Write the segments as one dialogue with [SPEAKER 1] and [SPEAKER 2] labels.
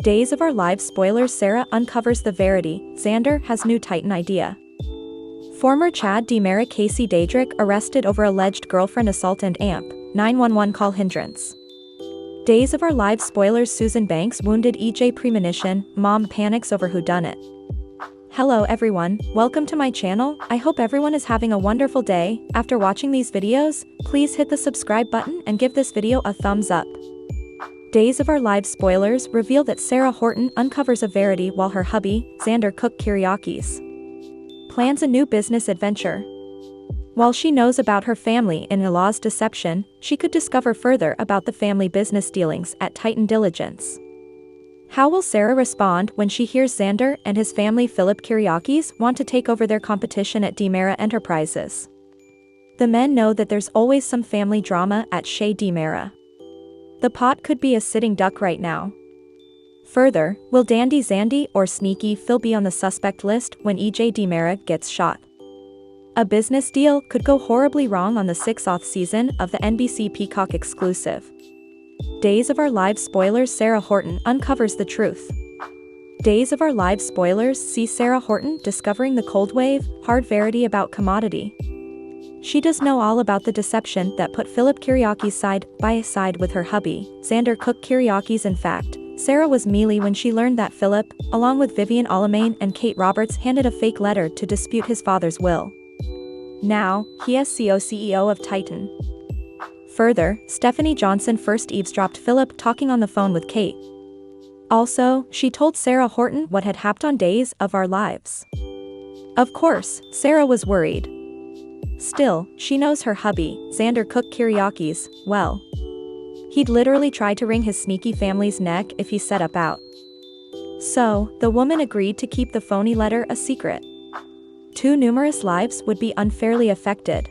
[SPEAKER 1] Days of Our Lives spoilers. Sarah uncovers the verity. Xander has new Titan idea. Former Chad DiMera Casey Daedric arrested over alleged girlfriend assault and AMP, 911 call hindrance. Days of Our Lives spoilers. Susan Banks wounded EJ premonition, mom panics over whodunit. Hello everyone, welcome to my channel. I hope everyone is having a wonderful day. After watching these videos, please hit the subscribe button and give this video a thumbs up. Days of Our Lives spoilers reveal that Sarah Horton uncovers a verity while her hubby, Xander Cook Kiriakis, plans a new business adventure. While she knows about her family-in-law's deception, she could discover further about the family business dealings at Titan Diligence. How will Sarah respond when she hears Xander and his family Philip Kiriakis want to take over their competition at DiMera Enterprises? The men know that there's always some family drama at Chez DiMera. The pot could be a sitting duck right now. Further, will Dandy Xandy or Sneaky Phil be on the suspect list when EJ DiMera gets shot? A business deal could go horribly wrong on the 6th season of the NBC Peacock exclusive. Days of Our Lives spoilers. Sarah Horton uncovers the truth. Days of Our Lives spoilers see Sarah Horton discovering the cold wave, hard verity about commodity. She does know all about the deception that put Philip Kiriakis side by side with her hubby, Xander Cook Kiriakis. In fact, Sarah was mealy when she learned that Philip, along with Vivian Alamain and Kate Roberts, handed a fake letter to dispute his father's will. Now, he is CEO of Titan. Further, Stephanie Johnson first eavesdropped Philip talking on the phone with Kate. Also, she told Sarah Horton what had happened on Days of Our Lives. Of course, Sarah was worried. Still, she knows her hubby, Xander Cook Kiriakis, well. He'd literally try to wring his sneaky family's neck if he set up out. So, the woman agreed to keep the phony letter a secret. Too numerous lives would be unfairly affected.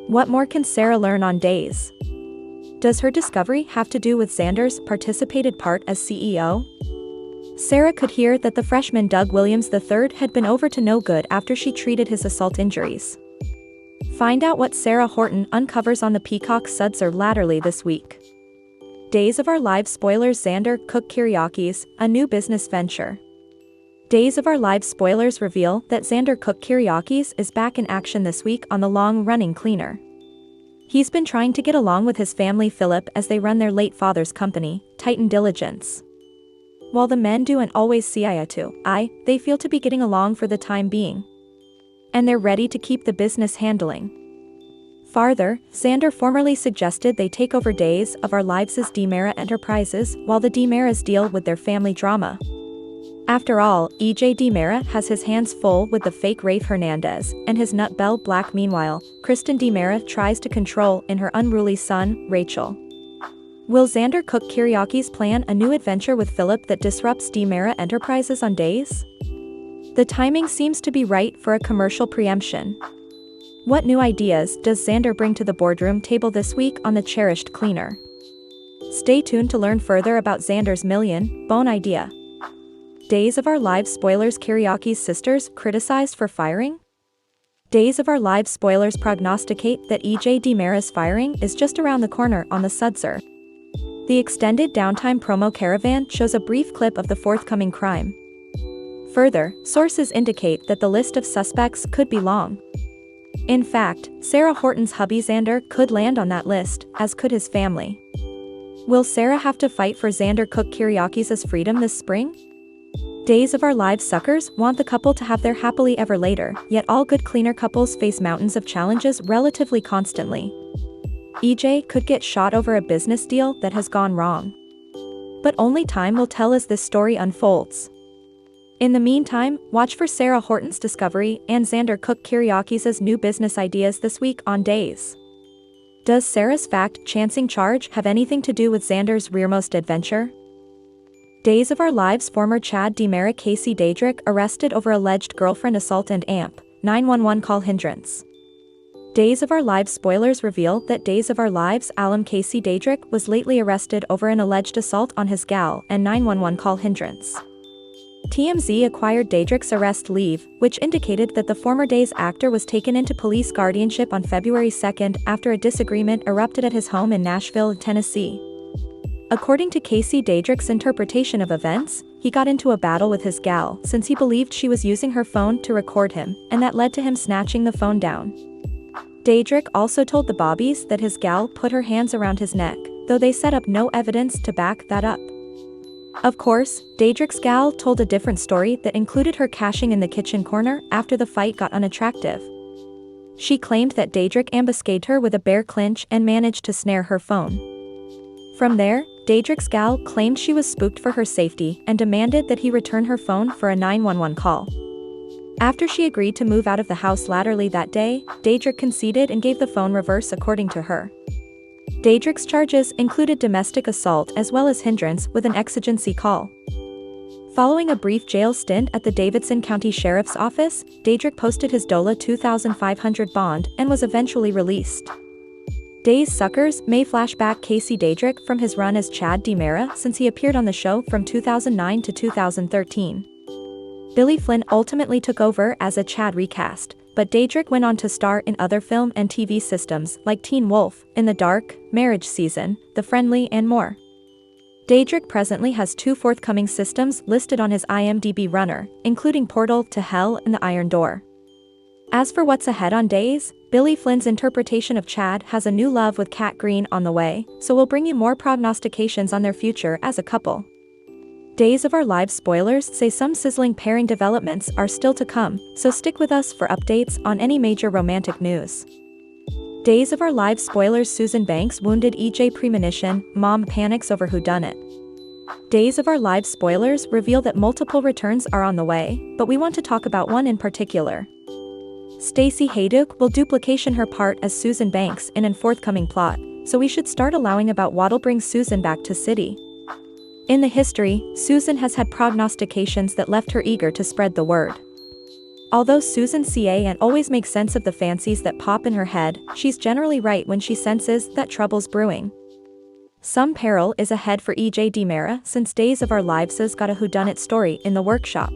[SPEAKER 1] What more can Sarah learn on Days? Does her discovery have to do with Xander's participated part as CEO? Sarah could hear that the freshman Doug Williams III had been over to no good after she treated his assault injuries. Find out what Sarah Horton uncovers on the Peacock Sudser latterly this week. Days of Our Lives spoilers. Xander Cook Kiriakis, a new business venture. Days of Our Lives spoilers reveal that Xander Cook Kiriakis is back in action this week on the long-running cleaner. He's been trying to get along with his family Philip as they run their late father's company, Titan Diligence. While the men do and always see eye to eye, they feel to be getting along for the time being. And they're ready to keep the business handling. Farther, Xander formerly suggested they take over Days of Our Lives' DiMera Enterprises while the DiMeras deal with their family drama. After all, EJ DiMera has his hands full with the fake Rafe Hernandez and his nut Belle Black. Meanwhile, Kristen DiMera tries to control in her unruly son, Rachel. Will Xander Cook Kiriakis plan a new adventure with Philip that disrupts DiMera Enterprises on Days? The timing seems to be right for a commercial preemption. What new ideas does Xander bring to the boardroom table this week on the cherished cleaner? Stay tuned to learn further about Xander's million-bone idea. Days of Our Lives spoilers. Kiriakis sisters criticized for firing? Days of Our Lives spoilers prognosticate that EJ DiMera's firing is just around the corner on the Sudser. The extended downtime promo caravan shows a brief clip of the forthcoming crime. Further, sources indicate that the list of suspects could be long. In fact, Sarah Horton's hubby Xander could land on that list, as could his family. Will Sarah have to fight for Xander Cook Kiriakis' freedom this spring? Days of Our Lives suckers want the couple to have their happily ever later, yet all good cleaner couples face mountains of challenges relatively constantly. EJ could get shot over a business deal that has gone wrong. But only time will tell as this story unfolds. In the meantime, watch for Sarah Horton's discovery and Xander Cook Kiriakis' new business ideas this week on Days. Does Sarah's fact-chancing charge have anything to do with Xander's rearmost adventure? Days of Our Lives former Chad DiMera Casey Daedric arrested over alleged girlfriend assault and AMP, 911 call hindrance. Days of Our Lives spoilers reveal that Days of Our Lives alum Casey Daedric was lately arrested over an alleged assault on his gal and 911 call hindrance. TMZ acquired Daedric's arrest leave, which indicated that the former Days actor was taken into police guardianship on February 2 after a disagreement erupted at his home in Nashville, Tennessee. According to Casey Daedric's interpretation of events, he got into a battle with his gal since he believed she was using her phone to record him, and that led to him snatching the phone down. Daedric also told the Bobbies that his gal put her hands around his neck, though they set up no evidence to back that up. Of course, Daedric's gal told a different story that included her cashing in the kitchen corner after the fight got unattractive. She claimed that Daedric ambuscaded her with a bear clinch and managed to snare her phone. From there, Daedric's gal claimed she was spooked for her safety and demanded that he return her phone for a 911 call. After she agreed to move out of the house laterally that day, Daedric conceded and gave the phone reverse according to her. Daedric's charges included domestic assault as well as hindrance with an exigency call. Following a brief jail stint at the Davidson County Sheriff's Office, Daedric posted his $2,500 bond and was eventually released. Days suckers may flash back Casey Daedric from his run as Chad DiMera since he appeared on the show from 2009 to 2013. Billy Flynn ultimately took over as a Chad recast, but Daedric went on to star in other film and TV systems like Teen Wolf, In the Dark, Marriage Season, The Friendly and more. Daedric presently has 2 forthcoming systems listed on his IMDb runner, including Portal to Hell and The Iron Door. As for what's ahead on Days, Billy Flynn's interpretation of Chad has a new love with Kat Green on the way, so we'll bring you more prognostications on their future as a couple. Days of Our Lives spoilers say some sizzling pairing developments are still to come, so stick with us for updates on any major romantic news. Days of Our Lives spoilers: Susan Banks wounded EJ premonition, mom panics over whodunit. Days of Our Lives spoilers reveal that multiple returns are on the way, but we want to talk about one in particular. Stacey Hayduk will duplication her part as Susan Banks in an forthcoming plot, so we should start allowing about what'll bring Susan back to City. In the history, Susan has had prognostications that left her eager to spread the word. Although Susan CA and always makes sense of the fancies that pop in her head, she's generally right when she senses that trouble's brewing. Some peril is ahead for EJ DiMera since Days of Our Lives has got a whodunit story in the workshop.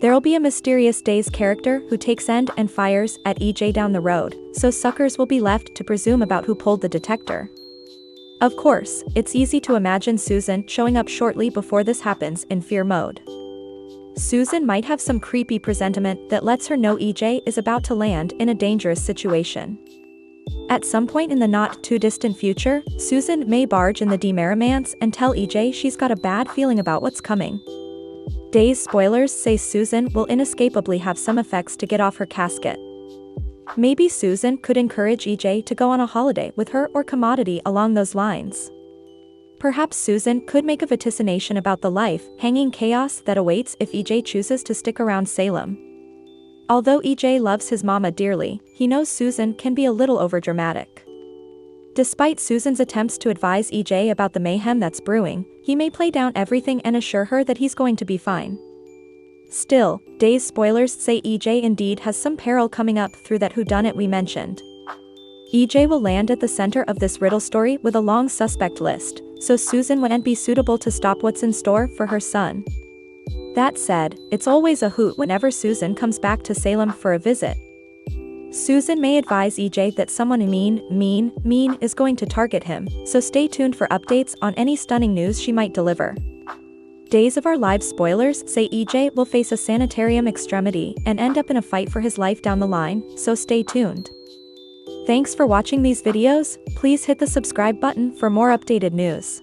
[SPEAKER 1] There'll be a mysterious Days character who takes end and fires at EJ down the road, so suckers will be left to presume about who pulled the detector. Of course, it's easy to imagine Susan showing up shortly before this happens in fear mode. Susan might have some creepy presentiment that lets her know EJ is about to land in a dangerous situation. At some point in the not-too-distant future, Susan may barge in the DiMera manse and tell EJ she's got a bad feeling about what's coming. Days spoilers say Susan will inescapably have some effects to get off her casket. Maybe Susan could encourage EJ to go on a holiday with her or commodity along those lines. Perhaps Susan could make a vaticination about the life-hanging chaos that awaits if EJ chooses to stick around Salem. Although EJ loves his mama dearly, he knows Susan can be a little overdramatic. Despite Susan's attempts to advise EJ about the mayhem that's brewing, he may play down everything and assure her that he's going to be fine. Still, Days spoilers say EJ indeed has some peril coming up through that whodunit we mentioned. EJ will land at the center of this riddle story with a long suspect list, so Susan wouldn't be suitable to stop what's in store for her son. That said, it's always a hoot whenever Susan comes back to Salem for a visit. Susan may advise EJ that someone mean is going to target him, so stay tuned for updates on any stunning news she might deliver. Days of Our Lives spoilers say EJ will face a sanitarium extremity and end up in a fight for his life down the line, so stay tuned. Thanks for watching these videos. Please hit the subscribe button for more updated news.